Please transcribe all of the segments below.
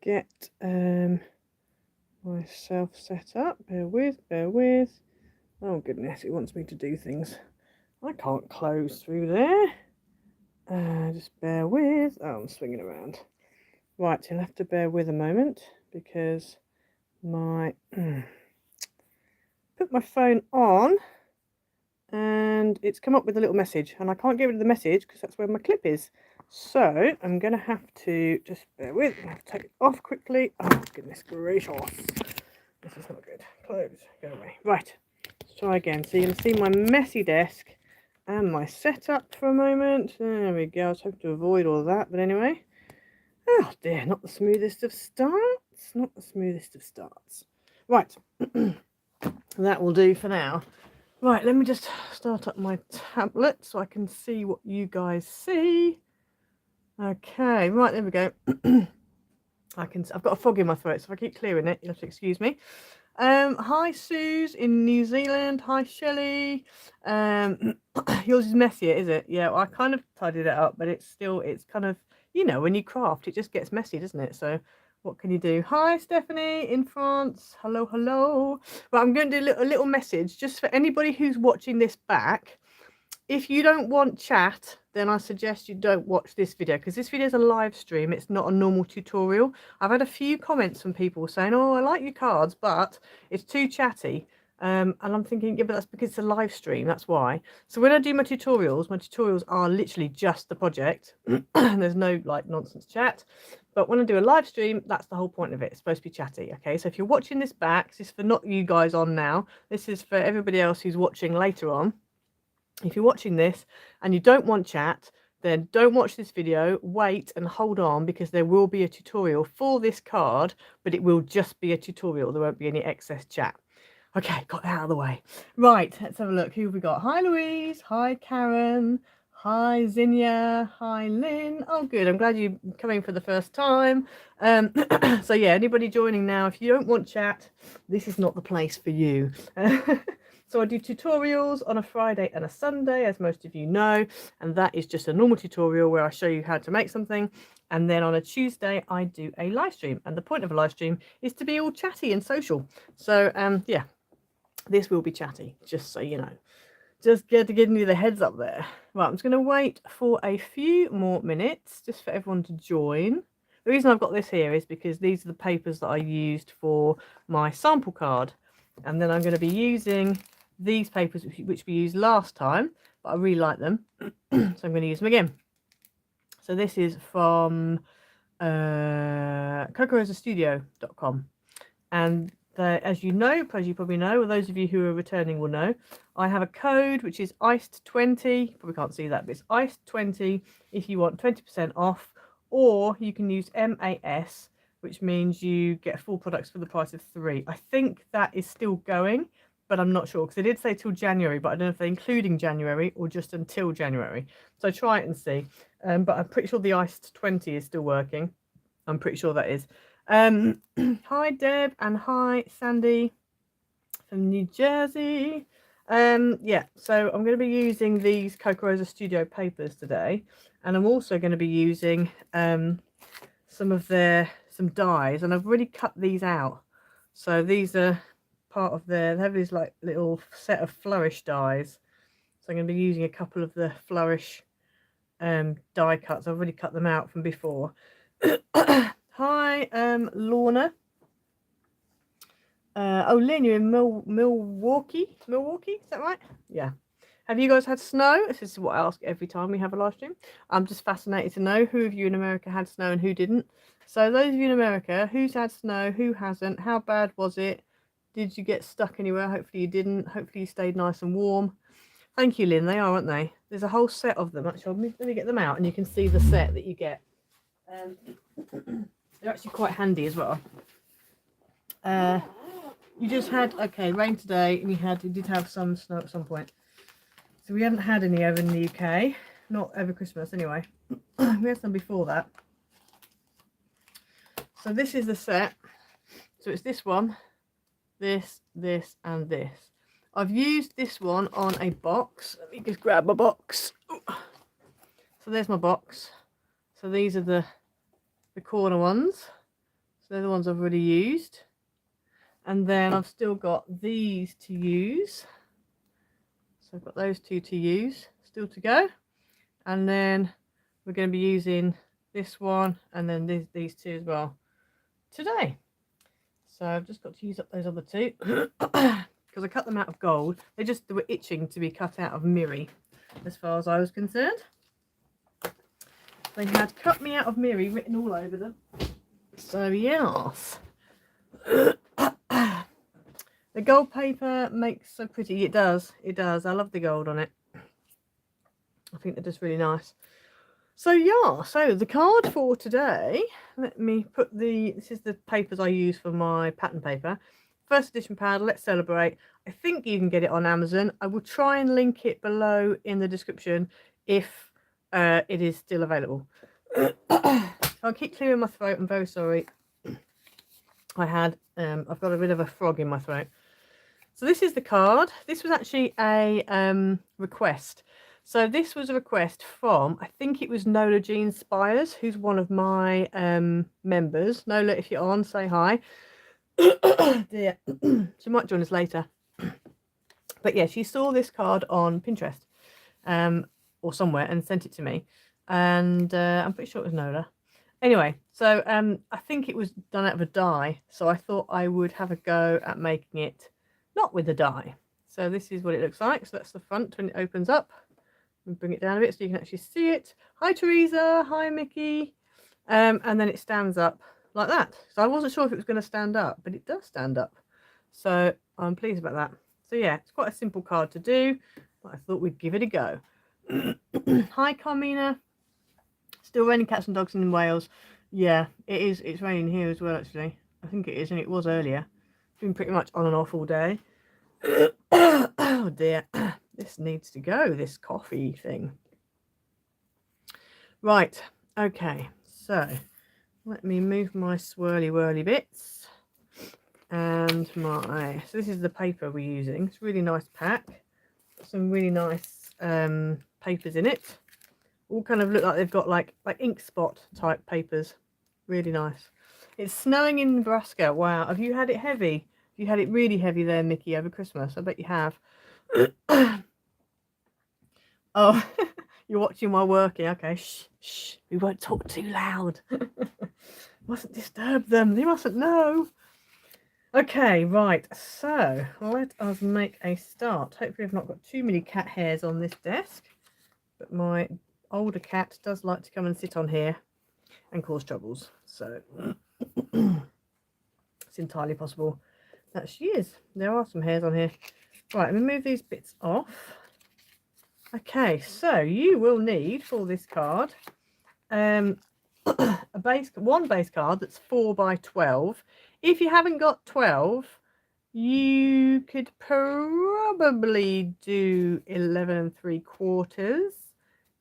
get myself set up. Bear with. Oh goodness, it wants me to do things. I can't close through there. Just bear with. Oh, I'm swinging around. Right, you'll have to bear with a moment because my put my phone on and it's come up with a little message and I can't get rid of the message because that's where my clip is. So I'm going to have to just bear with. I have to take it off quickly. Oh goodness gracious. This is not good. Close. Go away. Right. Let's try again. So you can see my messy desk and my setup for a moment. There we go. I was hoping to avoid all that. But anyway. Oh dear. Not the smoothest of starts. Not the smoothest of starts. Right. That will do for now. Right. Let me just start up my tablet so I can see what you guys see. Okay. Right. There we go. I've got a fog in my throat, so if I keep clearing it, you'll have to excuse me. Hi Suze in New Zealand. Hi Shelley. Yours is messier, is it? Yeah, well, I kind of tidied it up, but it's kind of, you know, when you craft, it just gets messy, doesn't it? So what can you do? Hi Stephanie in France. Hello. Well, I'm going to do a little message just for anybody who's watching this back. If you don't want chat, then I suggest you don't watch this video because this video is a live stream. It's not a normal tutorial. I've had a few comments from people saying, oh, I like your cards, but it's too chatty. And I'm thinking, yeah, but that's because it's a live stream. That's why. So when I do my tutorials are literally just the project. And there's no like nonsense chat. But when I do a live stream, that's the whole point of it. It's supposed to be chatty. Okay, so if you're watching this back, this is for not you guys on now. This is for everybody else who's watching later on. If you're watching this and you don't want chat, then don't watch this video, wait and hold on because there will be a tutorial for this card, but it will just be a tutorial. There won't be any excess chat. Okay, got that out of the way. Right, let's have a look. Who have we got? Hi, Louise. Hi, Karen. Hi, Zinnia. Hi, Lynn. Oh, good. I'm glad you're coming for the first time. So, yeah, anybody joining now, if you don't want chat, this is not the place for you. So I do tutorials on a Friday and a Sunday, as most of you know, and that is just a normal tutorial where I show you how to make something. And then on a Tuesday, I do a live stream. And the point of a live stream is to be all chatty and social. So, yeah, this will be chatty, just so you know. Just giving you the heads up there. Right, I'm just going to wait for a few more minutes just for everyone to join. The reason I've got this here is because these are the papers that I used for my sample card. And then I'm going to be using these papers which we used last time, but I really like them. So I'm going to use them again. So this is from cocorosastudio.com. And as you know, as you probably know, or those of you who are returning will know, I have a code which is ICED20. Probably can't see that, but it's ICED20 if you want 20% off, or you can use MAS, which means you get full products for the price of 3. I think that is still going, but I'm not sure because they did say till January, but I don't know if they're including January or just until January. So try it and see. But I'm pretty sure the ICED20 is still working. I'm pretty sure that is. Hi Deb and hi Sandy from New Jersey. Yeah, so I'm going to be using these Cocorosa Studio papers today, and I'm also going to be using some dies, and I've already cut these out. So these are part of they have this like little set of flourish dies. So I'm going to be using a couple of the flourish die cuts. I've already cut them out from before. Hi, Lorna. Oh, Lynn, you're in Milwaukee? Milwaukee, is that right? Yeah. Have you guys had snow? This is what I ask every time we have a live stream. I'm just fascinated to know who of you in America had snow and who didn't. So those of you in America, who's had snow, who hasn't, how bad was it? Did you get stuck anywhere? Hopefully you didn't. Hopefully you stayed nice and warm. Thank you, Lynn. They are, aren't they? There's a whole set of them. Actually, let me get them out and you can see the set that you get. They're actually quite handy as well. You just had, okay, rain today, and you did have some snow at some point. So we haven't had any over in the UK, not over Christmas anyway. We had some before that. So this is the set. So it's this one, this, and this. I've used this one on a box. Let me just grab my box. So there's my box. So these are the corner ones. So they're the ones I've already used. And then I've still got these to use. So I've got those two to use, still to go. And then we're going to be using this one and then these two as well today. So I've just got to use up those other two because I cut them out of gold. They were itching to be cut out of mirri as far as I was concerned. They had cut me out of mirri written all over them. So yes. The gold paper makes so pretty. It does. It does. I love the gold on it. I think they're just really nice. So yeah, so the card for today, let me put this is the papers I use for my pattern paper. First edition pad, Let's Celebrate. I think you can get it on Amazon. I will try and link it below in the description if it is still available. I'll keep clearing my throat, I'm very sorry. I've got a bit of a frog in my throat. So this is the card. This was actually a request. So this was a request from, I think it was Nola Jean Spires, who's one of my members. Nola, if you're on, say hi. Dear. She might join us later. But yeah, she saw this card on Pinterest or somewhere and sent it to me. And I'm pretty sure it was Nola. Anyway, so I think it was done out of a die. So I thought I would have a go at making it not with a die. So this is what it looks like. So that's the front when it opens up. We'll bring it down a bit so you can actually see it. Hi Teresa, hi Mickey. And then it stands up like that. So I wasn't sure if it was going to stand up, but it does stand up. So I'm pleased about that. So yeah, it's quite a simple card to do, but I thought we'd give it a go. Hi Carmina. Still raining cats and dogs in Wales. Yeah, it is. It's raining here as well, actually. I think it is, and it was earlier. It's been pretty much on and off all day. Oh dear. This needs to go, this coffee thing. Right, okay. So, let me move my swirly whirly bits. And so this is the paper we're using. It's a really nice pack. Some really nice papers in it. All kind of look like they've got like ink spot type papers. Really nice. It's snowing in Nebraska. Wow. Have you had it heavy? Have you had it really heavy there, Mickey, over Christmas? I bet you have. Oh, you're watching while working. Okay. Shh, shh. We won't talk too loud. Mustn't disturb them. They mustn't know. Okay, right. So let us make a start. Hopefully I've not got too many cat hairs on this desk. But my older cat does like to come and sit on here and cause troubles, so it's entirely possible that she is. There are some hairs on here. Right, let me move these bits off. Okay, so you will need for this card one base card that's 4 by 12. If you haven't got 12, you could probably do 11 3/4.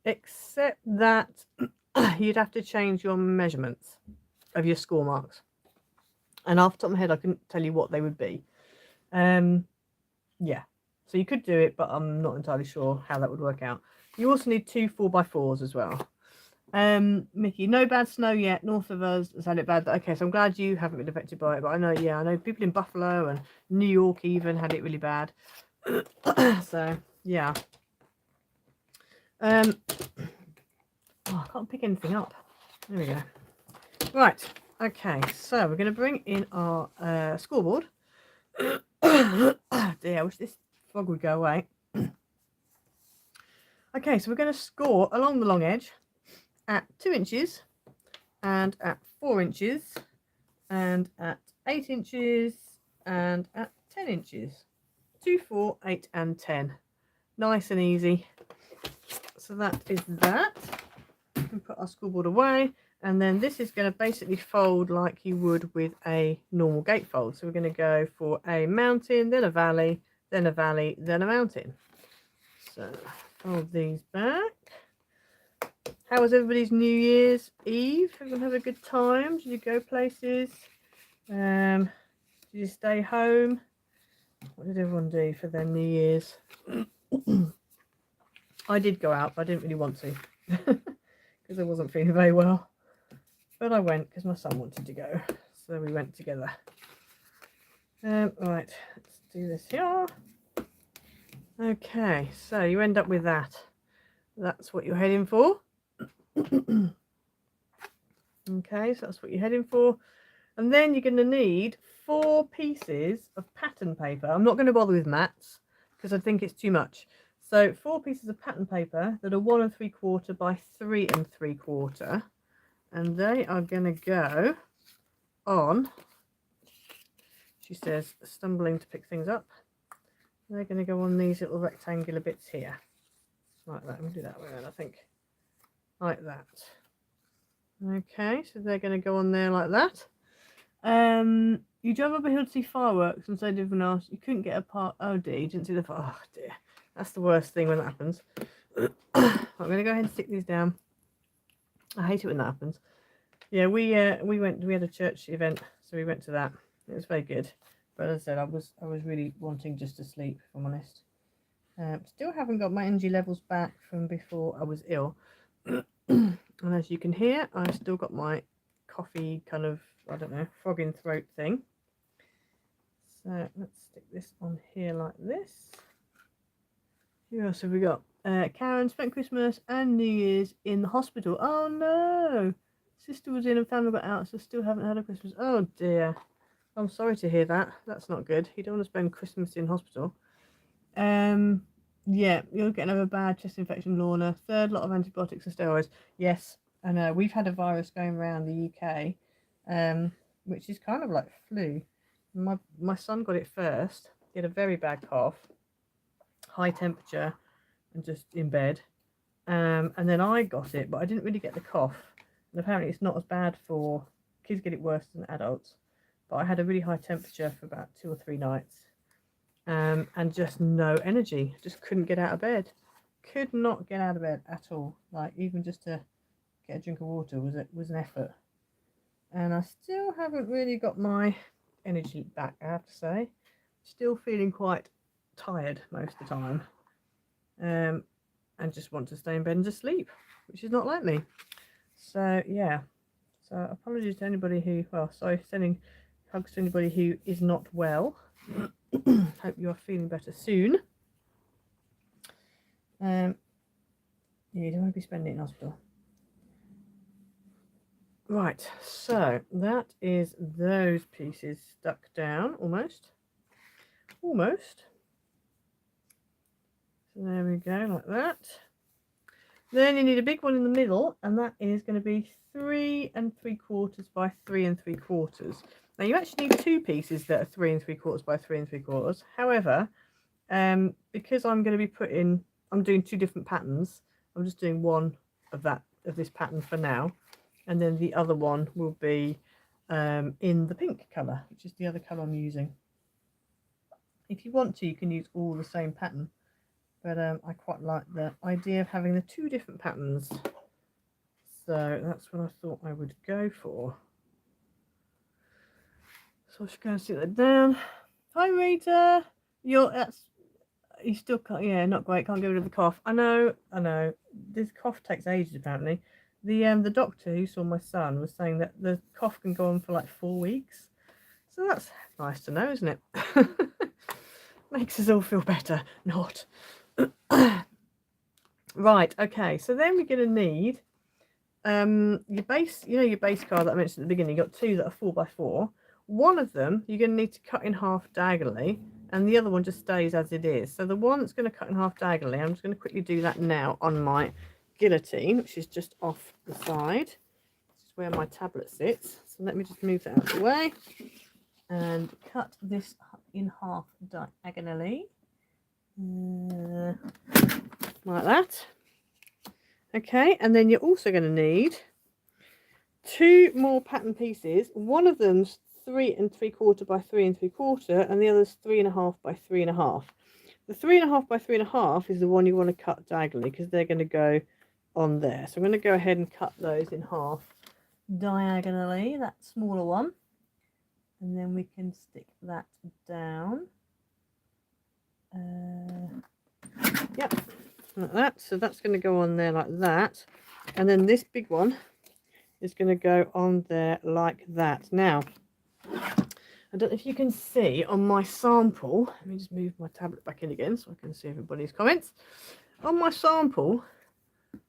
Except that you'd have to change your measurements of your score marks. And off the top of my head, I couldn't tell you what they would be. Yeah, so you could do it, but I'm not entirely sure how that would work out. You also need 2 4x4s as well. Mickey, no bad snow yet. North of us has had it bad. Okay, so I'm glad you haven't been affected by it. But I know people in Buffalo and New York even had it really bad. So, yeah. Oh, I can't pick anything up. There we go. Right. Okay. So we're going to bring in our scoreboard. Oh dear, I wish this frog would go away. Okay, so we're going to score along the long edge at 2 inches and at 4 inches and at 8 inches and at 10 inches. 2, 4, 8 and 10. Nice and easy. So that is that. We can put our scoreboard away, and then this is going to basically fold like you would with a normal gatefold. So we're going to go for a mountain, then a valley, then a valley, then a mountain. So fold these back. How was everybody's New Year's Eve? Everyone have a good time? Did you go places? Did you stay home? What did everyone do for their New Year's? I did go out, but I didn't really want to because I wasn't feeling very well. But I went because my son wanted to go. So we went together. Right, let's do this here. Okay, so you end up with that. That's what you're heading for. Okay, so that's what you're heading for. And then you're going to need 4 pieces of pattern paper. I'm not going to bother with mats because I think it's too much. So 4 pieces of pattern paper that are 1 3/4 by 3 3/4. And they are going to go on, she says, stumbling to pick things up. They're going to go on these little rectangular bits here. Like that. We'll do that way then, I think. Like that. Okay, so they're going to go on there like that. You drove up a hill to see fireworks and said everyone else you couldn't get a part. Oh dear, you didn't see the fire. Oh dear, that's the worst thing when that happens. I'm going to go ahead and stick these down. I hate it when that happens. Yeah, we had a church event, so we went to that. It was very good, but as I said, I was really wanting just to sleep, if I'm honest. Still haven't got my energy levels back from before I was ill. And as you can hear, I've still got my coffee kind of, I don't know, frog in throat thing. So let's stick this on here like this. Who else have we got? Karen spent Christmas and New Year's in the hospital. Oh no! Sister was in and family got out, so still haven't had a Christmas. Oh dear. I'm sorry to hear that. That's not good. You don't want to spend Christmas in hospital. Yeah, you're getting over a bad chest infection, Lorna. 3rd lot of antibiotics and steroids. Yes, I know. We've had a virus going around the UK, which is kind of like flu. My son got it first. He had a very bad cough, high temperature, and just in bed. And then I got it, but I didn't really get the cough. And apparently it's not as bad for kids, get it worse than adults. But I had a really high temperature for about 2 or 3 nights. And just no energy, just couldn't get out of bed, could not get out of bed at all. Like even just to get a drink of water was an effort. And I still haven't really got my energy back, I have to say. Still feeling quite tired most of the time, and just want to stay in bed and just sleep, which is not like me. So yeah, so apologies to anybody who, well, sorry, sending hugs to anybody who is not well. Hope you are feeling better soon. Yeah, you don't want to be spending it in hospital. Right, so that is those pieces stuck down almost. So there we go, like that. Then you need a big one in the middle, and that is going to be 3 3/4 by 3 3/4. Now you actually need 2 pieces that are 3 3/4 by 3 3/4. However, because I'm going to be I'm doing 2 different patterns. I'm just doing one of this pattern for now, and then the other one will be in the pink colour, which is the other colour I'm using. If you want to, you can use all the same pattern, but I quite like the idea of having the 2 different patterns. So that's what I thought I would go for. So I'm just going to sit that down. Hi Rita, you still can't, yeah, not great, can't get rid of the cough. I know. This cough takes ages apparently. The doctor who saw my son was saying that the cough can go on for like 4 weeks. So that's nice to know, isn't it? Makes us all feel better. Not. Right, okay, so then we're going to need your base, your base card that I mentioned at the beginning. You've got 2 that are 4 by 4. One of them you're going to need to cut in half diagonally, and the other one just stays as it is. So the one that's going to cut in half diagonally, I'm just going to quickly do that now on my guillotine, which is just off the side. This is where my tablet sits. So let me just move that out of the way and cut this in half diagonally. Like that. Okay, and then you're also going to need 2 more pattern pieces. One of them's 3 3/4 by 3 3/4, and the other's 3 1/2 by 3 1/2. The 3 1/2 by 3 1/2 is the one you want to cut diagonally because they're going to go on there. So I'm going to go ahead and cut those in half diagonally, that smaller one, and then we can stick that down. Yep, like that. So that's going to go on there like that, and then this big one is going to go on there like that. Now I don't know if you can see on my sample. Let me just move my tablet back in again so I can see everybody's comments. On my sample,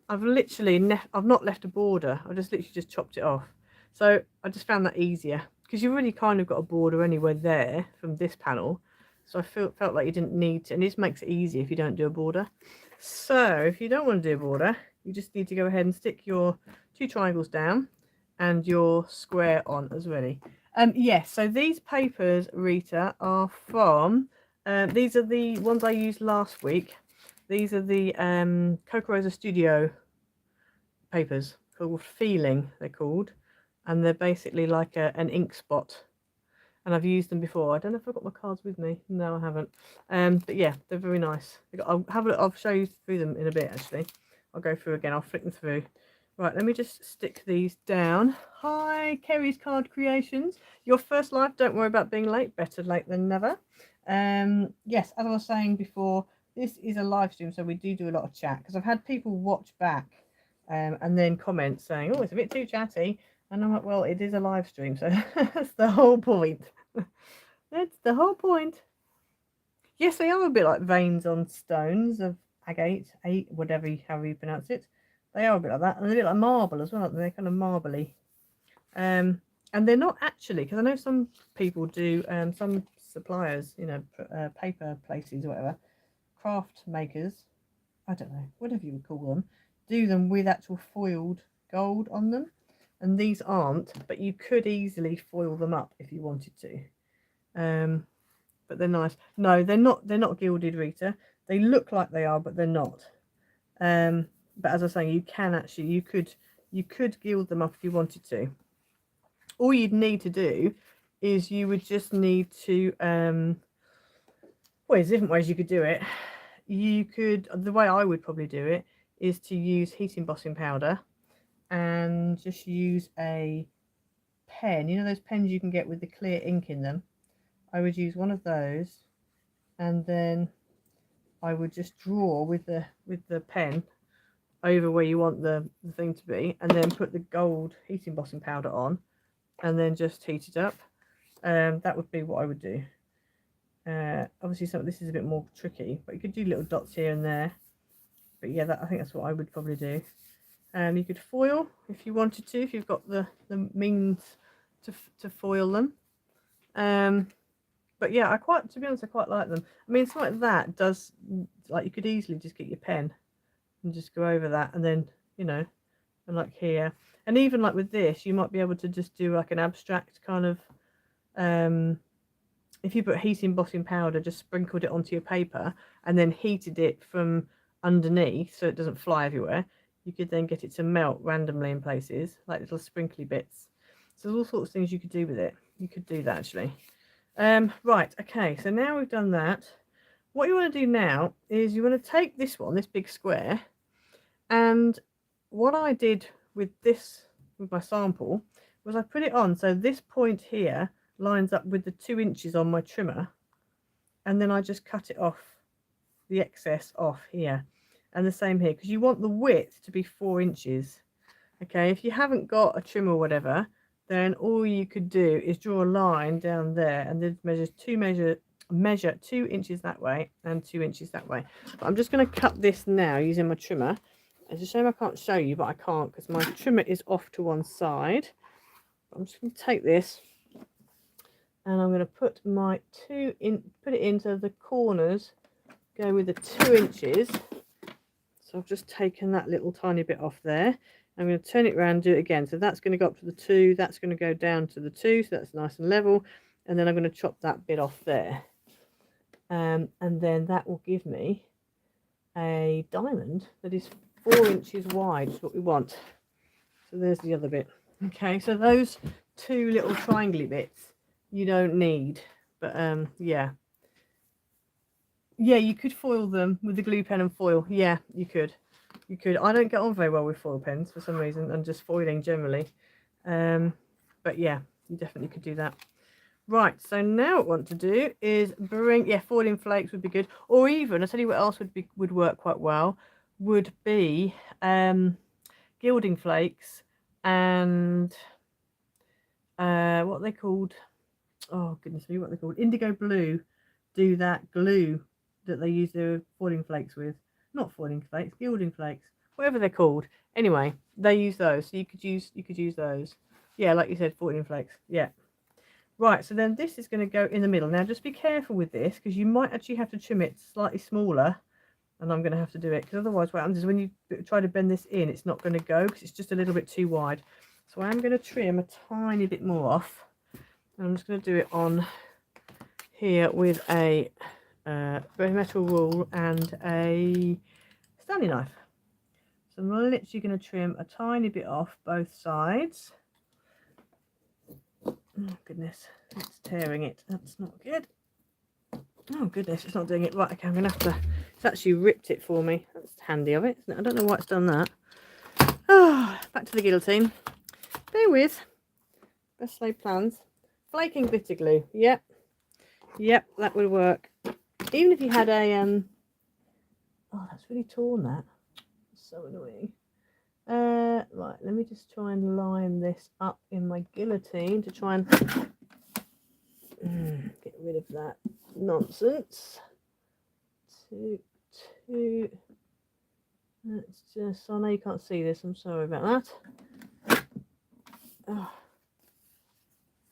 I've not left a border. I've just literally just chopped it off. So I just found that easier because you've really kind of got a border anywhere there from this panel. So I felt like you didn't need to, and this makes it easy if you don't do a border. So if you don't want to do a border, you just need to go ahead and stick your 2 triangles down and your square on as well. Yes, so these papers, Rita, are from, these are the ones I used last week. These are the Rosa Studio papers called Feeling, they're called. And they're basically like an ink spot. And I've used them before. I don't know if I've got my cards with me. No, I haven't. But yeah, they're very nice. I'll have a look. I'll show you through them in a bit, actually. I'll go through again. I'll flick them through. Right, let me just stick these down. Hi, Kerry's Card Creations. Your first live, don't worry about being late. Better late than never. Yes, as I was saying before, this is a live stream, so we do a lot of chat. Because I've had people watch back and then comment saying, oh, it's a bit too chatty. And I'm like, well, it is a live stream, so that's the whole point. That's the whole point. Yes, they are a bit like veins on stones of agate, whatever, however you pronounce it. They are a bit like that, and they're a bit like marble as well, aren't they? They're kind of marbly. And they're not actually, because I know some people do, some suppliers, you know, paper places or whatever, craft makers, I don't know, whatever you would call them, do them with actual foiled gold on them. And these aren't, but you could easily foil them up if you wanted to. But they're nice. No, they're not gilded, Rita. They look like they are, but they're not. But as I was saying, you can actually, you could gild them up if you wanted to. All you'd need to do is you would just need to, well, there's different ways you could do it. You could, the way I would probably do it is to use heat embossing powder and just use a pen. You know those pens you can get with the clear ink in them? I would use one of those, and then I would just draw with the pen over where you want the thing to be, and then put the gold heat embossing powder on, and then just heat it up. That would be what I would do. Obviously this is a bit more tricky, but you could do little dots here and there. But yeah, I think that's what I would probably do. You could foil if you wanted to, if you've got the means to foil them. But yeah, to be honest, I quite like them. I mean, something like that does, like, you could easily just get your pen and just go over that, and then, you know, and like here, and even like with this, you might be able to just do like an abstract kind of, if you put heat embossing powder, just sprinkled it onto your paper and then heated it from underneath so it doesn't fly everywhere, you could then get it to melt randomly in places, like little sprinkly bits. So there's all sorts of things you could do with it. You could do that actually. Right, okay, so now we've done that. What you want to do now is you want to take this one, this big square, and what I did with my sample, was I put it on so this point here lines up with the 2 inches on my trimmer, and then I just cut it off, the excess off here, and the same here, because you want the width to be 4 inches. Okay, if you haven't got a trim or whatever, then all you could do is draw a line down there and then measure 2 inches that way and 2 inches that way. But I'm just going to cut this now using my trimmer. It's a shame I can't show you, but I can't because my trimmer is off to one side. I'm just going to take this and I'm going to put my put it into the corners, go with the 2 inches. So I've just taken that little tiny bit off there. I'm going to turn it around, do it again. So that's going to go up to the 2, that's going to go down to the 2, so that's nice and level. And then I'm going to chop that bit off there. And then that will give me a diamond that is 4 inches wide, is what we want. So there's the other bit. Okay, so those 2 little triangly bits you don't need. But yeah. Yeah, you could foil them with the glue pen and foil. Yeah, you could. You could. I don't get on very well with foil pens for some reason, and just foiling generally. But yeah, you definitely could do that. Right, so now what I want to do is foiling flakes would be good, or even, I'll tell you what else would work quite well, would be gilding flakes and what are they called? oh goodness me, what they're called, indigo blue, do that glue that they use their foiling flakes with. Not foiling flakes, gilding flakes, whatever they're called. Anyway, they use those, so you could use those. Yeah, like you said, foiling flakes. Yeah. Right, so then this is going to go in the middle. Now just be careful with this, because you might actually have to trim it slightly smaller, and I'm going to have to do it, because otherwise what happens is when you try to bend this in, it's not going to go, because it's just a little bit too wide. So I am going to trim a tiny bit more off, and I'm just going to do it on here with a metal rule and a Stanley knife. So I'm literally going to trim a tiny bit off both sides. Oh goodness, it's tearing it. That's not good. Oh goodness, it's not doing it right. Okay, I'm going to have to... It's actually ripped it for me. That's handy of it, isn't it? I don't know why it's done that. Oh, back to the guillotine. Bear with. Best laid plans. Flaking glitter glue. Yep. Yep, that would work. Even if you had a... Oh, that's really torn, that. It's so annoying. Right, let me just try and line this up in my guillotine to try and get rid of that nonsense. Two. Let's just, I know you can't see this, I'm sorry about that. Oh.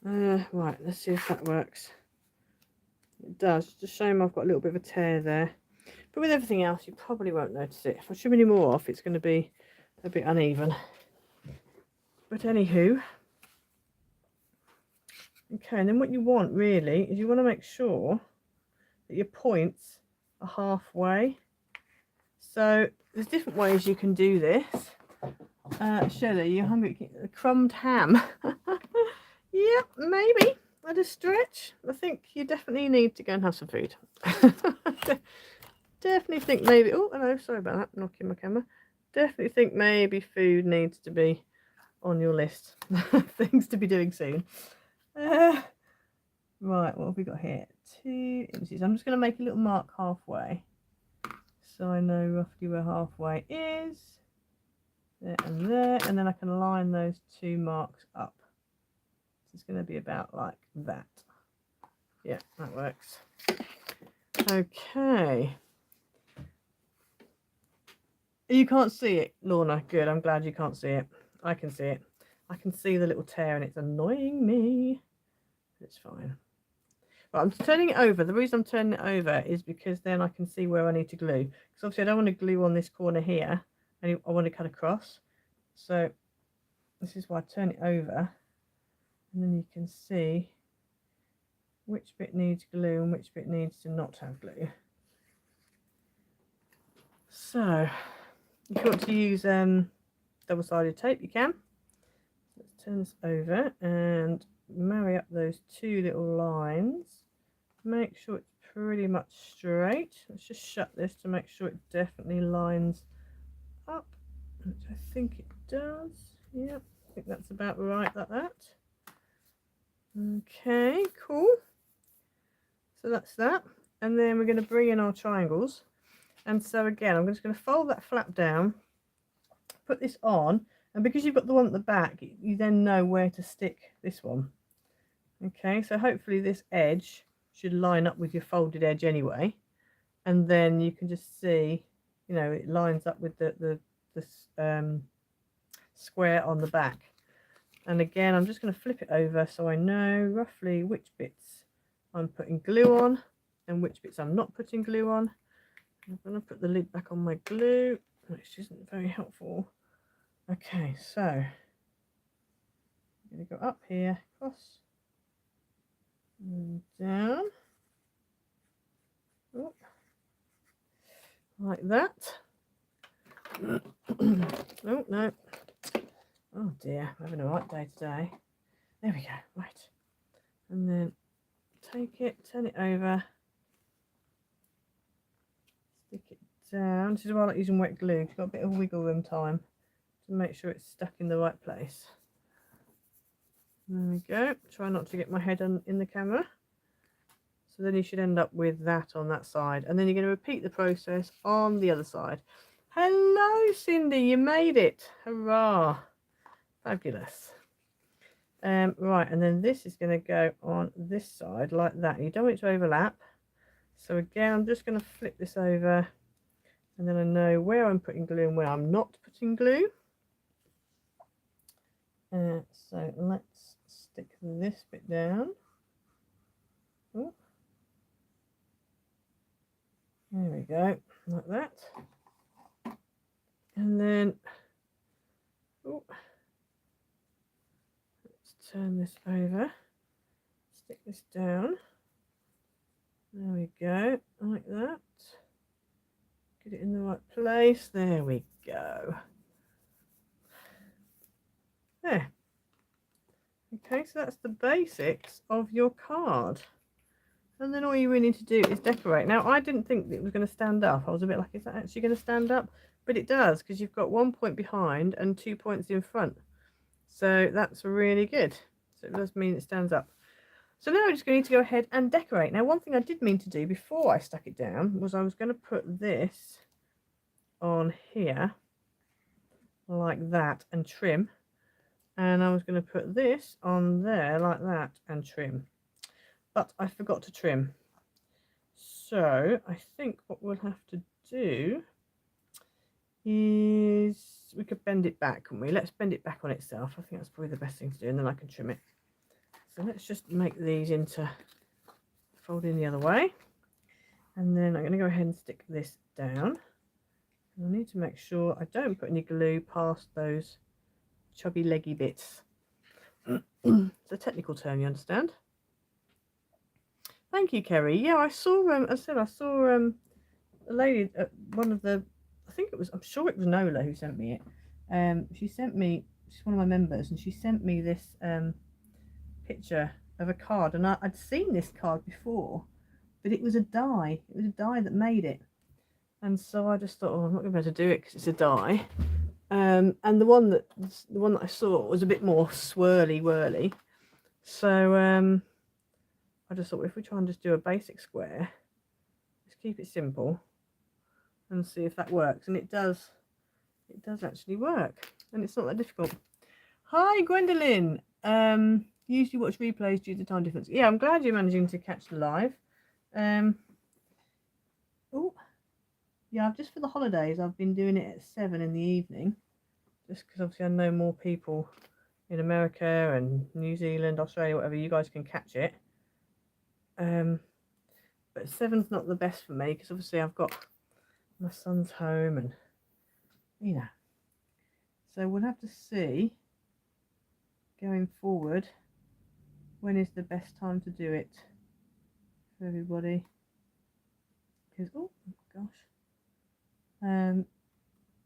Right, let's see if that works. It does. It's a shame I've got a little bit of a tear there. But with everything else, you probably won't notice it. If I trim any more off, it's going to be a bit uneven. But anywho. Okay, and then what you want really is you want to make sure that your points are halfway. So there's different ways you can do this. Shelley, you hungry? A crumbed ham. Yeah, maybe at a stretch. I think you definitely need to go and have some food. Definitely think maybe... Oh, hello, sorry about that, knocking my camera. Definitely think maybe food needs to be on your list. Things to be doing soon. Right, what have we got here? 2 inches. I'm just going to make a little mark halfway, so I know roughly where halfway is. There, and then I can line those 2 marks up. So it's going to be about like that. Yeah, that works. Okay. You can't see it, Lorna. Good, I'm glad you can't see it. I can see it. I can see the little tear and it's annoying me. It's fine. Right, I'm turning it over. The reason I'm turning it over is because then I can see where I need to glue. Because obviously I don't want to glue on this corner here. And I want to cut across. So this is why I turn it over. And then you can see which bit needs glue and which bit needs to not have glue. So if you want to use double-sided tape, you can. Let's turn this over and marry up those 2 little lines. Make sure it's pretty much straight. Let's just shut this to make sure it definitely lines up, which I think it does. Yep, I think that's about right like that. Okay, cool. So that's that. And then we're going to bring in our triangles. And so again, I'm just going to fold that flap down, put this on, and because you've got the one at the back, you then know where to stick this one. Okay, so hopefully this edge should line up with your folded edge anyway, and then you can just see, you know, it lines up with the square on the back. And again, I'm just going to flip it over so I know roughly which bits I'm putting glue on and which bits I'm not putting glue on. I'm going to put the lid back on my glue, which isn't very helpful. Okay, so I'm going to go up here, across, and down, like that. Oh, no. Oh dear, I'm having a right day today. There we go, right. And then take it, turn it over. Stick it down. This is why I like using wet glue. It's got a bit of wiggle room time to make sure it's stuck in the right place. There we go. Try not to get my head in the camera. So then you should end up with that on that side. And then you're going to repeat the process on the other side. Hello, Cindy. You made it. Hurrah. Fabulous. Right, and then this is going to go on this side like that. You don't want it to overlap. So again, I'm just going to flip this over, and then I know where I'm putting glue and where I'm not putting glue. So let's stick this bit down. Oh. There we go, like that. And then, oh, let's turn this over, stick this down. There we go, like that. Get it in the right place. There we go. There. Okay, so that's the basics of your card. And then all you really need to do is decorate. Now, I didn't think that it was going to stand up. I was a bit like, is that actually going to stand up? But it does, because you've got 1 point behind and 2 points in front. So that's really good. So it does mean it stands up. So now I'm just going to go ahead and decorate. Now, one thing I did mean to do before I stuck it down was I was going to put this on here like that and trim. And I was going to put this on there like that and trim. But I forgot to trim. So I think what we'll have to do is we could bend it back, couldn't we? Let's bend it back on itself. I think that's probably the best thing to do, and then I can trim it. So let's just make these into folding the other way. And then I'm going to go ahead and stick this down. And I need to make sure I don't put any glue past those chubby leggy bits. It's a technical term, you understand? Thank you, Kerry. Yeah, I saw I saw a lady at one of the, I'm sure it was Nola who sent me it. She sent me, she's one of my members, and she sent me this picture of a card, and I'd seen this card before, but it was a die. It was a die that made it, and so I just thought, oh, I'm not going to be able to do it because it's a die. And the one that I saw was a bit more swirly whirly, so I just thought, if we try and just do a basic square, just keep it simple and see if that works. And it does actually work, and it's not that difficult. Hi Gwendolyn. Usually watch replays due to time difference. Yeah, I'm glad you're managing to catch the live. Oh yeah, I've just, for the holidays, I've been doing it at 7 in the evening, just because obviously I know more people in America and New Zealand, Australia, whatever, you guys can catch it. But 7's not the best for me, because obviously I've got my son's home, and you know, so we'll have to see going forward when is the best time to do it for everybody, because oh gosh,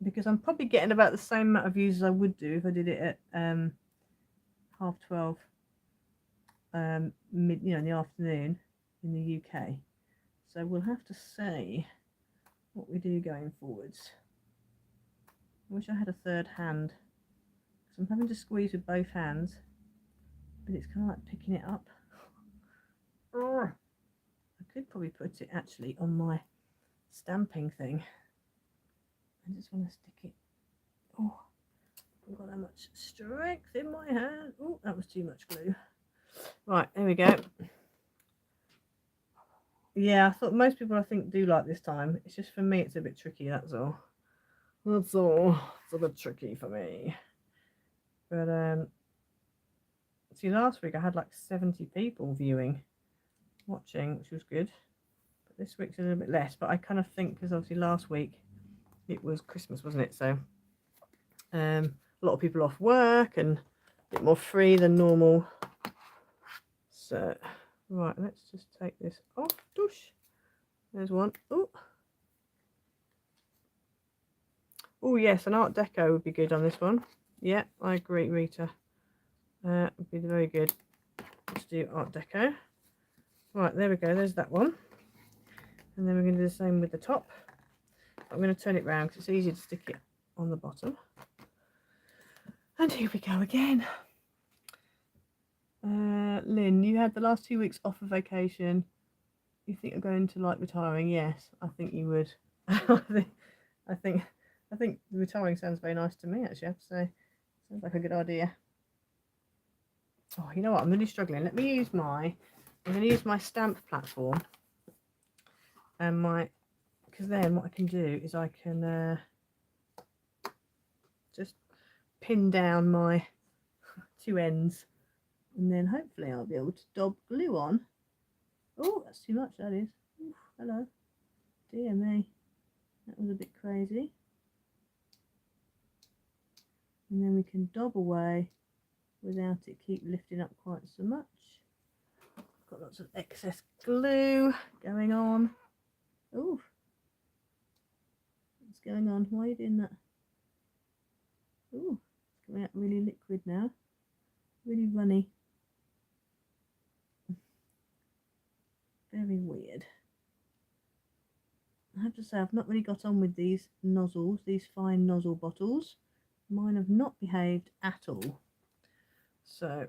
because I'm probably getting about the same amount of views as I would do if I did it at 12:30 in the afternoon in the UK. So we'll have to see what we do going forwards. I wish I had a third hand, because I'm having to squeeze with both hands, but it's kind of like picking it up. I could probably put it actually on my stamping thing. I just want to stick it. Oh, I've got that much strength in my hand. Oh, that was too much glue. Right, there we go. Yeah, I thought most people, I think, do like this time. It's just for me, it's a bit tricky, that's all. That's all. It's a bit tricky for me. But see, last week I had like 70 people watching, which was good. But this week's a little bit less. But I kind of think, because obviously last week it was Christmas, wasn't it? So a lot of people off work and a bit more free than normal. So right, let's just take this off. Doosh. There's one. Oh yes, an Art Deco would be good on this one. Yeah, I agree, Rita. Would be very good. Let's do Art Deco. Right, there we go. There's that one. And then we're going to do the same with the top. I'm going to turn it round because it's easier to stick it on the bottom. And here we go again. Lynn, you had the last 2 weeks off of vacation. You think you're going to like retiring? Yes, I think you would. I think retiring sounds very nice to me, actually, I have to say. Sounds like a good idea. Oh, you know what? I'm really struggling. Let me use I'm going to use my stamp platform and because then what I can do is I can just pin down my two ends, and then hopefully I'll be able to dob glue on. Oh, that's too much, that is. Oof, hello. Dear me. That was a bit crazy. And then we can dob away without it keep lifting up quite so much. Got lots of excess glue going on. Oh, what's going on? Why are you doing that? Oh, it's coming out really liquid now. Really runny. Very weird. I have to say, I've not really got on with these nozzles, these fine nozzle bottles. Mine have not behaved at all. So,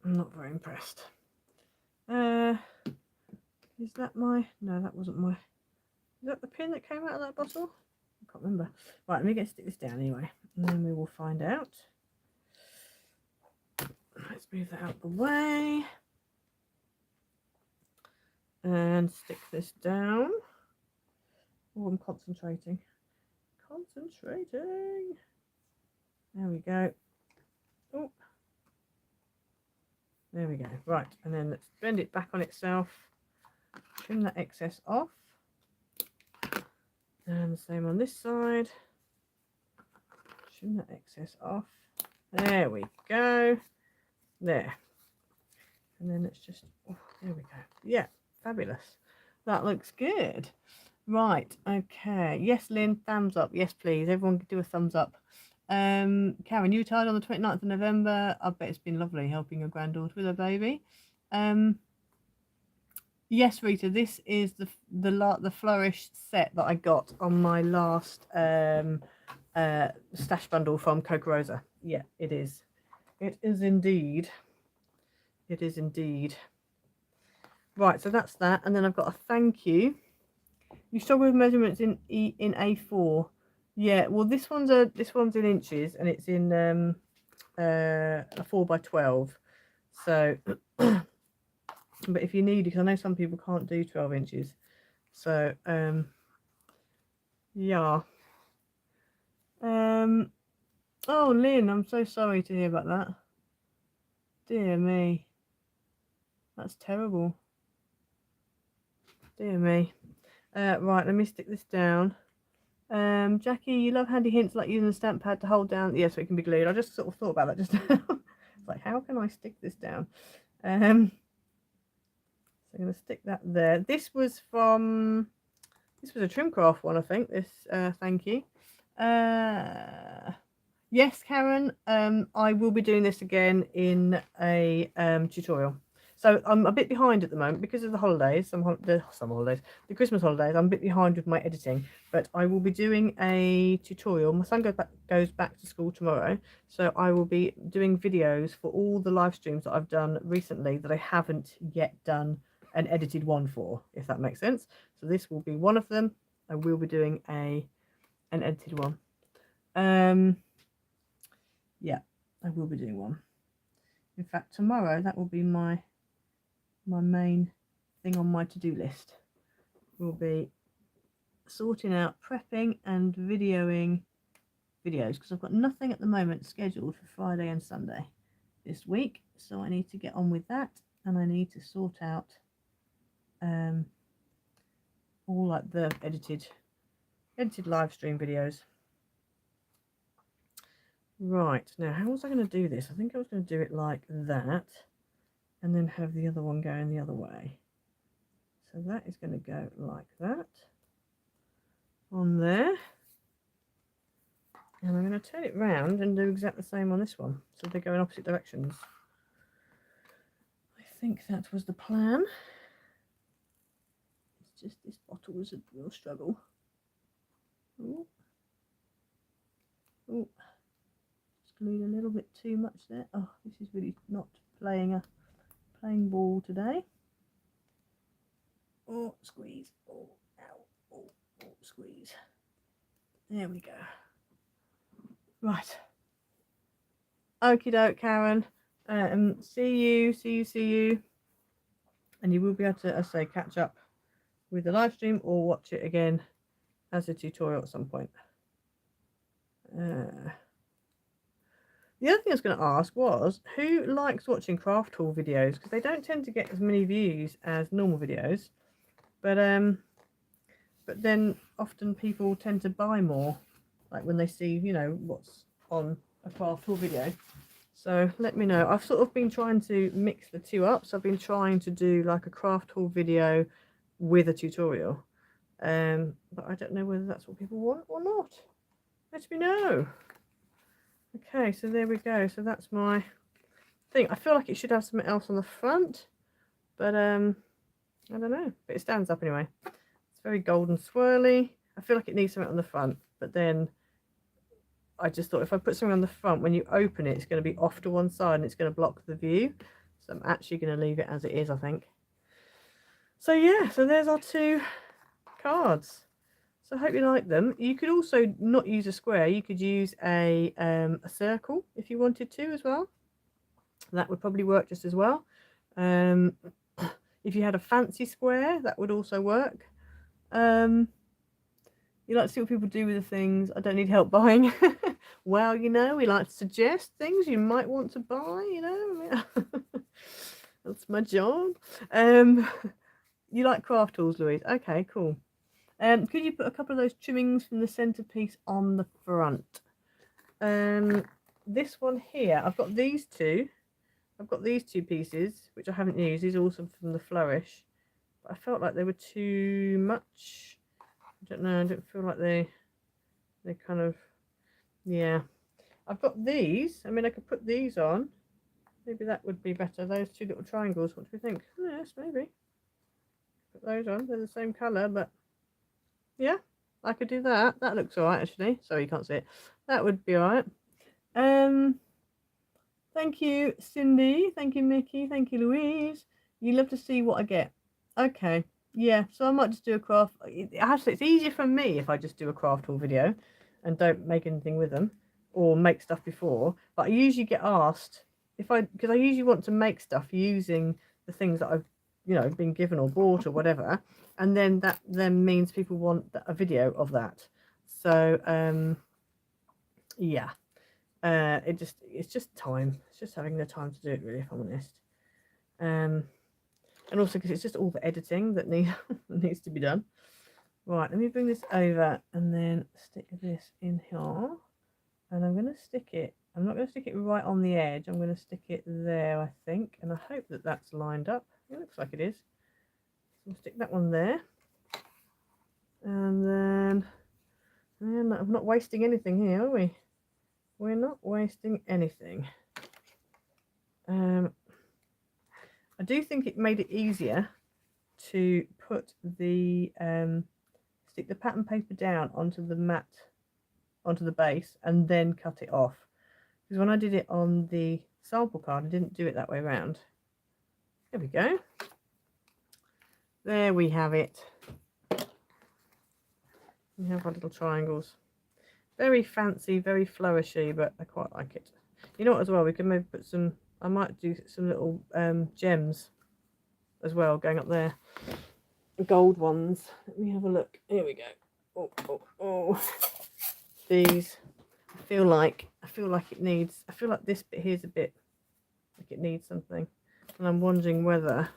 I'm not very impressed. Is that my... No, that wasn't my... Is that the pin that came out of that bottle? I can't remember. Right, let me stick this down anyway, and then we will find out. Let's move that out of the way. And stick this down. Oh, I'm concentrating. Concentrating. There we go. Oh. There we go. Right, and then let's bend it back on itself. Trim that excess off. And the same on this side. Trim that excess off. There we go. There. And then let's just... Oh, there we go. Yeah, fabulous. That looks good. Right, okay. Yes, Lynn, thumbs up. Yes, please. Everyone do a thumbs up. Karen, you retired on the 29th of November. I bet it's been lovely helping your granddaughter with her baby. Yes, Rita, this is the Flourish set that I got on my last stash bundle from Coca Rosa. Yeah, it is. It is indeed. It is indeed. Right, so that's that. And then I've got a thank you. You struggle with measurements in A4. Yeah, well this one's in inches and it's in a 4x12. So but if you need, because I know some people can't do 12 inches. So yeah. Oh Lynn, I'm so sorry to hear about that. Dear me. That's terrible. Dear me. Right, let me stick this down. Jackie, you love handy hints like using a stamp pad to hold down. Yes, so it can be glued. I just sort of thought about that just now. It's like, how can I stick this down? So I'm going to stick that there. This was a Trimcraft one, I think. This thank you. Yes, Karen. I will be doing this again in a tutorial. So I'm a bit behind at the moment because of the holidays, the Christmas holidays. I'm a bit behind with my editing, but I will be doing a tutorial. My son goes back to school tomorrow, so I will be doing videos for all the live streams that I've done recently that I haven't yet done an edited one for, if that makes sense. So this will be one of them. I will be doing an edited one. Yeah, I will be doing one. In fact, tomorrow that will be my main thing on my to-do list. Will be sorting out prepping and videoing videos, because I've got nothing at the moment scheduled for Friday and Sunday this week, so I need to get on with that, and I need to sort out all like the edited live stream videos. Right, now how was I going to do this? I think I was going to do it like that and then have the other one going the other way. So that is going to go like that on there. And I'm going to turn it round and do exactly the same on this one. So they go in opposite directions. I think that was the plan. It's just this bottle was a real struggle. Ooh. Ooh. Just glued a little bit too much there. Oh, this is really not playing ball today. Oh, squeeze. Oh, ow. Oh, squeeze. There we go. Right. Okie doke, Karen. See you. And you will be able to, as I say, catch up with the live stream or watch it again as a tutorial at some point. The other thing I was going to ask was, who likes watching craft tool videos? Because they don't tend to get as many views as normal videos, but then often people tend to buy more, like when they see, you know, what's on a craft tool video. So let me know. I've sort of been trying to mix the two up. So I've been trying to do like a craft tool video with a tutorial, but I don't know whether that's what people want or not. Let me know. Okay, so there we go. So that's my thing. I feel like it should have something else on the front, but I don't know. But it stands up anyway. It's very golden swirly. I feel like it needs something on the front, but then I just thought if I put something on the front, when you open it, it's going to be off to one side and it's going to block the view. So I'm actually going to leave it as it is, I think. So yeah, so there's our two cards. So I hope you like them. You could also not use a square. You could use a circle if you wanted to as well. That would probably work just as well. If you had a fancy square, that would also work. You like to see what people do with the things. I don't need help buying. Well, you know, we like to suggest things you might want to buy, you know. That's my job. You like craft tools, Louise? Okay, cool. Could you put a couple of those trimmings from the centerpiece on the front? This one here, I've got these two. I've got these two pieces, which I haven't used. These are also from the Flourish. But I felt like they were too much. I don't know. I don't feel like they kind of, yeah. I've got these. I mean, I could put these on. Maybe that would be better. Those two little triangles. What do you think? Yes, maybe. Put those on. They're the same colour, but yeah, I could do that. That looks alright, actually. Sorry, you can't see it. That would be alright. Thank you, Cindy. Thank you, Mickey. Thank you, Louise. You love to see what I get. Okay. Yeah, so I might just do a craft. It's easier for me if I just do a craft haul video and don't make anything with them or make stuff before. But I usually get asked because I usually want to make stuff using the things that I've, you know, been given or bought or whatever, and then that then means people want a video of that. So yeah. It's just time. It's just having the time to do it, really, if I'm honest. And also because it's just all the editing that needs to be done. Right, let me bring this over and then stick this in here. And I'm going to stick it. I'm not going to stick it right on the edge. I'm going to stick it there, I think. And I hope that that's lined up. It looks like it is. So I'll stick that one there. And then I'm not wasting anything here, are we? We're not wasting anything. I do think it made it easier to put the stick the pattern paper down onto the mat, onto the base, and then cut it off. Because when I did it on the sample card, I didn't do it that way around. There we go. There we have it. We have our little triangles. Very fancy, very flourishy, but I quite like it. You know what, as well, we can maybe put some, I might do some little gems as well going up there. Gold ones. Let me have a look. Here we go. Oh. These. I feel like it needs, I feel like this bit here's a bit like it needs something. And I'm wondering whether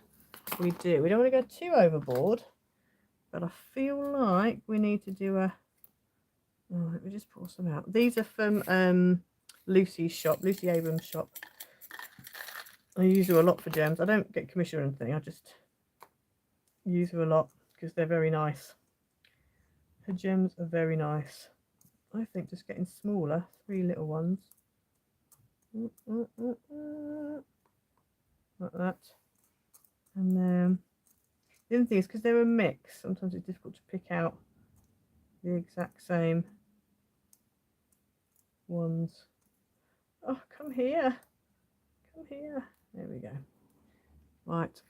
we don't want to go too overboard, but I feel like we need to do a, oh, let me just pull some out. These are from Lucy's shop, Lucy Abrams' shop. I use her a lot for gems. I don't get commission or anything. I just use her a lot because they're very nice. Her gems are very nice. I think just getting smaller, 3 little ones. Like that. And then the other thing is because they're a mix, sometimes it's difficult to pick out the exact same ones. Oh, come here. Come here. There we go. Right.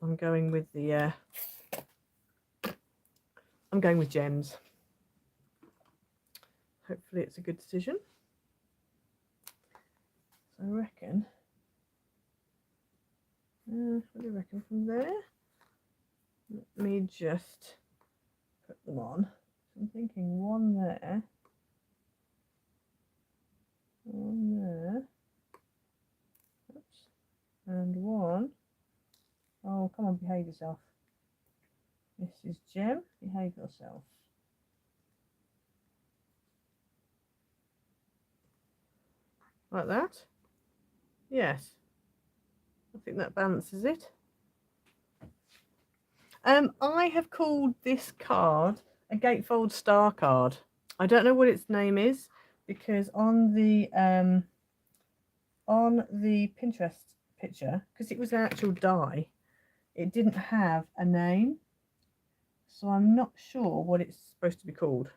I'm going with the I'm going with gems. Hopefully it's a good decision. I reckon. What do you reckon from there? Let me just put them on. I'm thinking one there. One there. Oops. And one. Oh, come on, behave yourself. This is Jem. Behave yourself. Like that? Yes. I think that balances it. I have called this card a Gatefold Star card. I don't know what its name is because on the Pinterest picture, because it was an actual die, it didn't have a name, so I'm not sure what it's supposed to be called.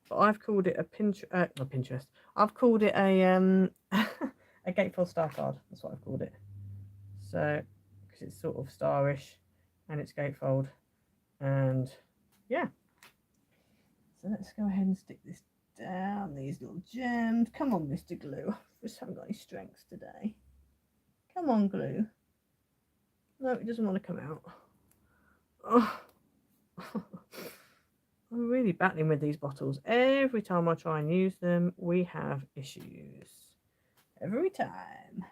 But I've called it a not Pinterest. I've called it a a Gatefold Star card. That's what I've called it. So because it's sort of starish and it's gatefold, and yeah. So let's go ahead and stick this down. These little gems. Come on, Mr. Glue. Just haven't got any strengths today. Come on, glue. No, it doesn't want to come out. Oh. I'm really battling with these bottles. Every time I try and use them, we have issues. Every time.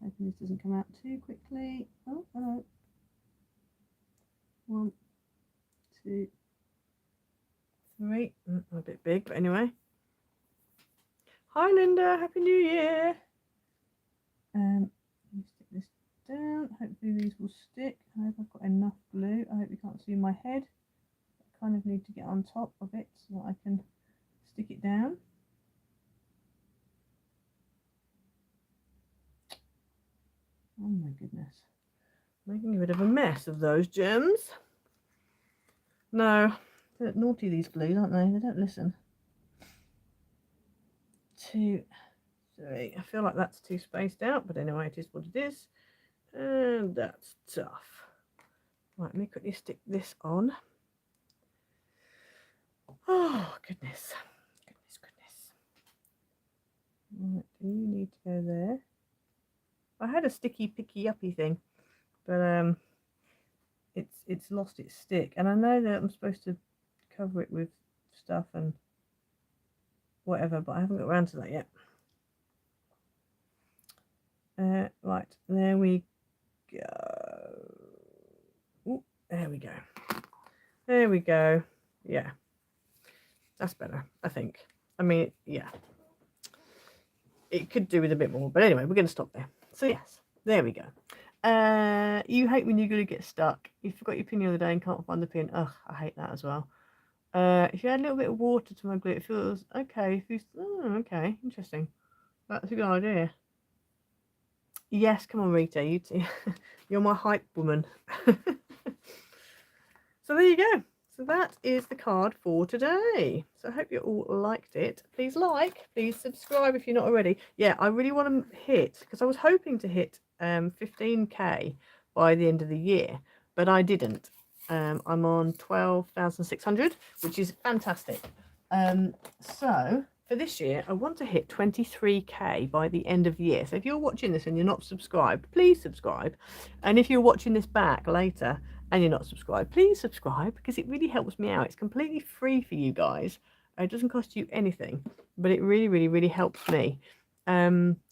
Hoping this doesn't come out too quickly. Oh, hello. 1, 2, 3. A bit big, but anyway. Hi, Linda. Happy New Year. Let me stick this down. Hopefully these will stick. I hope I've got enough glue. I hope you can't see my head. I kind of need to get on top of it so that I can stick it down. Oh my goodness. Making a bit of a mess of those gems. No, they're naughty, these glues, aren't they? They don't listen. 2, 3. I feel like that's too spaced out, but anyway, it is what it is. And that's tough. Right, let me quickly stick this on. Oh, goodness. Goodness. Right, do you need to go there? I had a sticky picky uppy thing, but it's lost its stick, and I know that I'm supposed to cover it with stuff and whatever, but I haven't got around to that yet. Right, there we go. Ooh, there we go. There we go. Yeah, that's better, I think. I mean, yeah, it could do with a bit more, but anyway, we're going to stop there. So yes, there we go. You hate when your glue gets stuck. You forgot your pin the other day and can't find the pin. Ugh, I hate that as well. If you add a little bit of water to my glue, it feels okay. Oh, okay, interesting. That's a good idea. Yes, come on, Rita. You you're my hype woman. So there you go. So that is the card for today. So I hope you all liked it. Please please subscribe if you're not already. Yeah, I really want to hit, because I was hoping to hit 15k by the end of the year, but I didn't. I'm on 12,600, which is fantastic. So for this year, I want to hit 23k by the end of the year. So if you're watching this and you're not subscribed, please subscribe. And if you're watching this back later and you're not subscribed, please subscribe, because it really helps me out. It's completely free for you guys. It doesn't cost you anything, but it really helps me.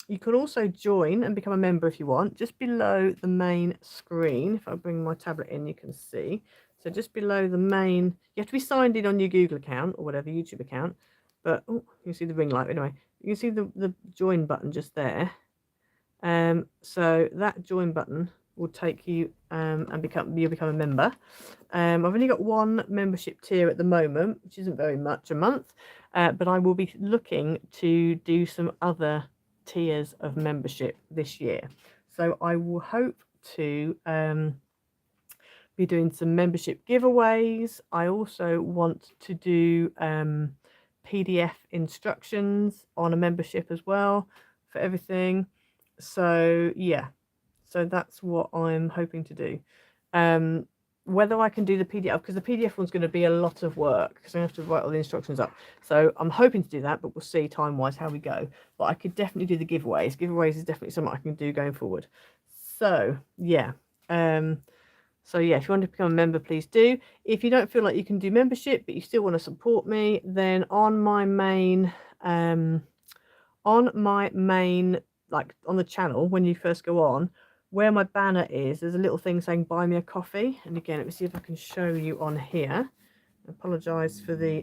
You can also join and become a member if you want, just below the main screen. If I bring my tablet in, you can see. So just below the main, you have to be signed in on your Google account or whatever, YouTube account. But oh, you can see the ring light. Anyway, you can see the join button just there. So that join button will take you and you'll become a member. I've only got one membership tier at the moment, which isn't very much a month, but I will be looking to do some other tiers of membership this year. So I will hope to be doing some membership giveaways. I also want to do PDF instructions on a membership as well for everything. So yeah, so that's what I'm hoping to do. whether I can do the PDF, because the PDF one's going to be a lot of work because I have to write all the instructions up. So I'm hoping to do that, but we'll see time-wise how we go. But I could definitely do the giveaways. Giveaways is definitely something I can do going forward. So yeah. So yeah, if you want to become a member, please do. If you don't feel like you can do membership, but you still want to support me, then on my main, like on the channel, when you first go on, where my banner is, there's a little thing saying buy me a coffee. And again, let me see if I can show you on here. I apologize for the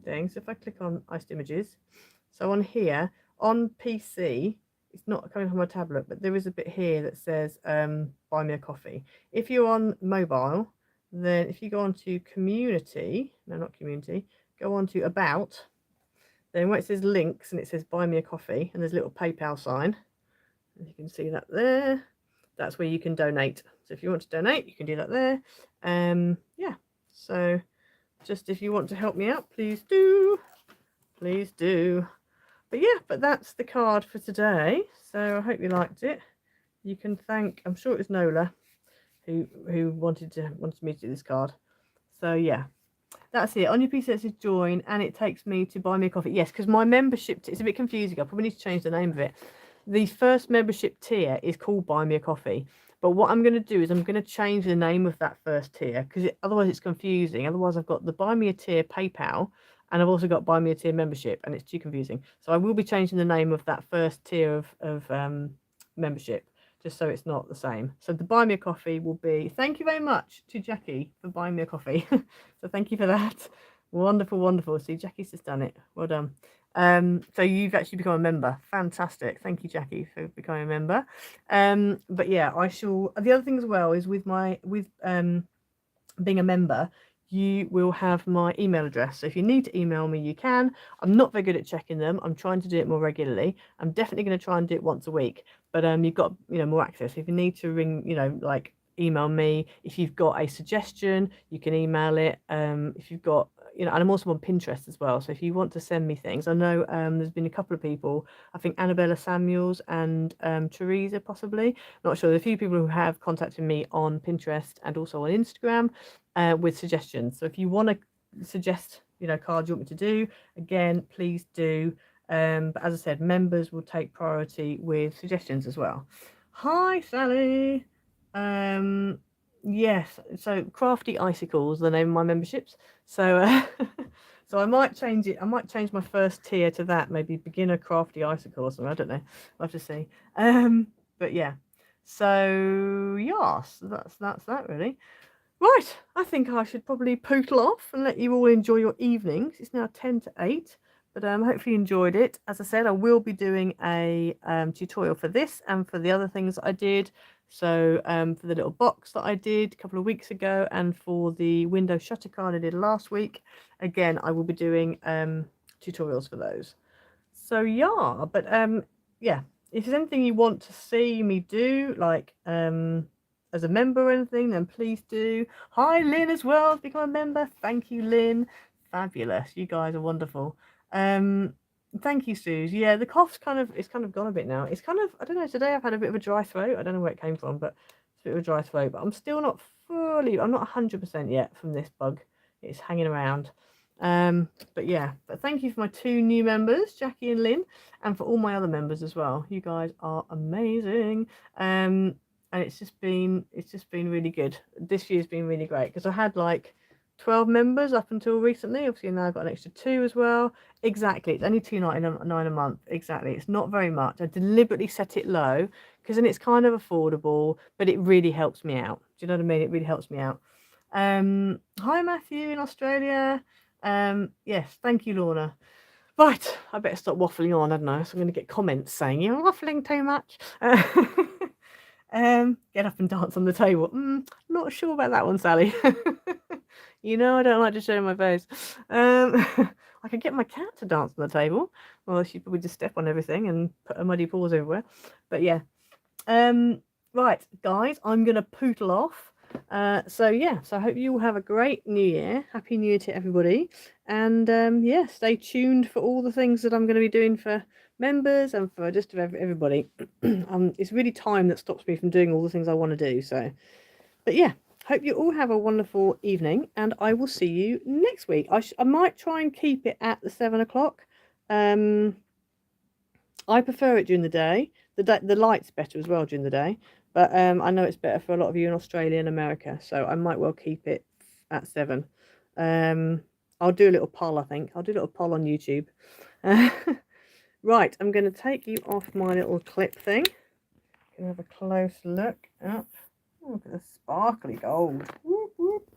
things. If I click on iced images, so on here, on PC, it's not coming from my tablet, but there is a bit here that says buy me a coffee. If you're on mobile, then if you go on to community, no, not community, go on to about, then where it says links and it says buy me a coffee, and there's a little PayPal sign, you can see that there, that's where you can donate. So if you want to donate, you can do that there. Yeah, so just if you want to help me out, please do, please do. But yeah, but that's the card for today. So I hope you liked it. You can thank, I'm sure it was Nola who wanted me to do this card. So yeah, that's it. On your PC it says join, and it takes me to buy me a coffee. Yes, because my membership, it's a bit confusing. I probably need to change the name of it. The first membership tier is called buy me a coffee. But what I'm going to do is I'm going to change the name of that first tier, because otherwise it's confusing. Otherwise I've got the buy me a tier PayPal, and I've also got buy me a tier membership, and it's too confusing. So I will be changing the name of that first tier of membership, just so it's not the same. So the buy me a coffee will be, thank you very much to Jackie for buying me a coffee. So thank you for that. Wonderful, wonderful. See, Jackie's just done it. Well done. So you've actually become a member. Fantastic. Thank you, Jackie, for becoming a member. But yeah, I shall, the other thing as well is with being a member, you will have my email address. So if you need to email me, you can. I'm not very good at checking them. I'm trying to do it more regularly. I'm definitely going to try and do it once a week, but you've got, more access. If you need to ring, like email me. If you've got a suggestion, you can email it. If you've got, and I'm also on Pinterest as well. So if you want to send me things, I know there's been a couple of people, I think Annabella Samuels and Teresa possibly, not sure. There's a few people who have contacted me on Pinterest and also on Instagram with suggestions. So if you want to suggest, cards you want me to do, again, please do. But as I said, members will take priority with suggestions as well. Hi, Sally. Yes, so Crafty Icicles, the name of my memberships. So so I might change it. I might change my first tier to that, maybe beginner Crafty Icicle or something. I don't know. I'll have to see. But yeah. So yes, that's that really. Right, I think I should probably pootle off and let you all enjoy your evenings. It's now 10 to 8, but hopefully you enjoyed it. As I said, I will be doing a tutorial for this and for the other things that I did. So for the little box that I did a couple of weeks ago, and for the window shutter card I did last week, again, I will be doing tutorials for those. So yeah, but yeah, if there's anything you want to see me do, like as a member or anything, then please do. Hi, Lynn, as well, become a member. Thank you, Lynn. Fabulous. You guys are wonderful. Thank you, Suze. Yeah, the cough's kind of gone a bit now. It's kind of, I don't know, today I've had a bit of a dry throat. I don't know where it came from, but it's a bit of a dry throat. But I'm still not fully, I'm not 100% yet from this bug. It's hanging around. But yeah, but thank you for my 2 new members, Jackie and Lynn, and for all my other members as well. You guys are amazing. And it's just been really good. This year's been really great because I had like 12 members up until recently. Obviously now I've got an extra 2 as well. Exactly, it's only $2.99 a month. Exactly, it's not very much. I deliberately set it low because then it's kind of affordable, but it really helps me out. Do you know what I mean? It really helps me out. Hi Matthew in Australia. Yes, thank you, Lorna. Right, I better stop waffling on, hadn't I? So I'm going to get comments saying you're waffling too much. Get up and dance on the table. Not sure about that one, Sally. I don't like to show my face. I could get my cat to dance on the table. Well, she'd probably just step on everything and put her muddy paws everywhere. But yeah. Right, guys, I'm going to pootle off. So yeah, so I hope you all have a great new year. Happy New Year to everybody. And yeah, stay tuned for all the things that I'm going to be doing for members and for just everybody. It's really time that stops me from doing all the things I want to do. So, but yeah, hope you all have a wonderful evening, and I will see you next week. I might try and keep it at the 7 o'clock. I prefer it during the day. The light's better as well during the day, but I know it's better for a lot of you in Australia and America, so I might well keep it at 7. I'll do a little poll, I think. I'll do a little poll on YouTube. Right, I'm going to take you off my little clip thing. Can have a close look up. Oh, look at the sparkly gold. Whoop, whoop.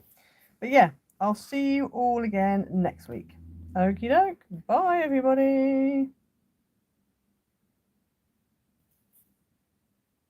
But yeah, I'll see you all again next week. Okie doke. Bye, everybody.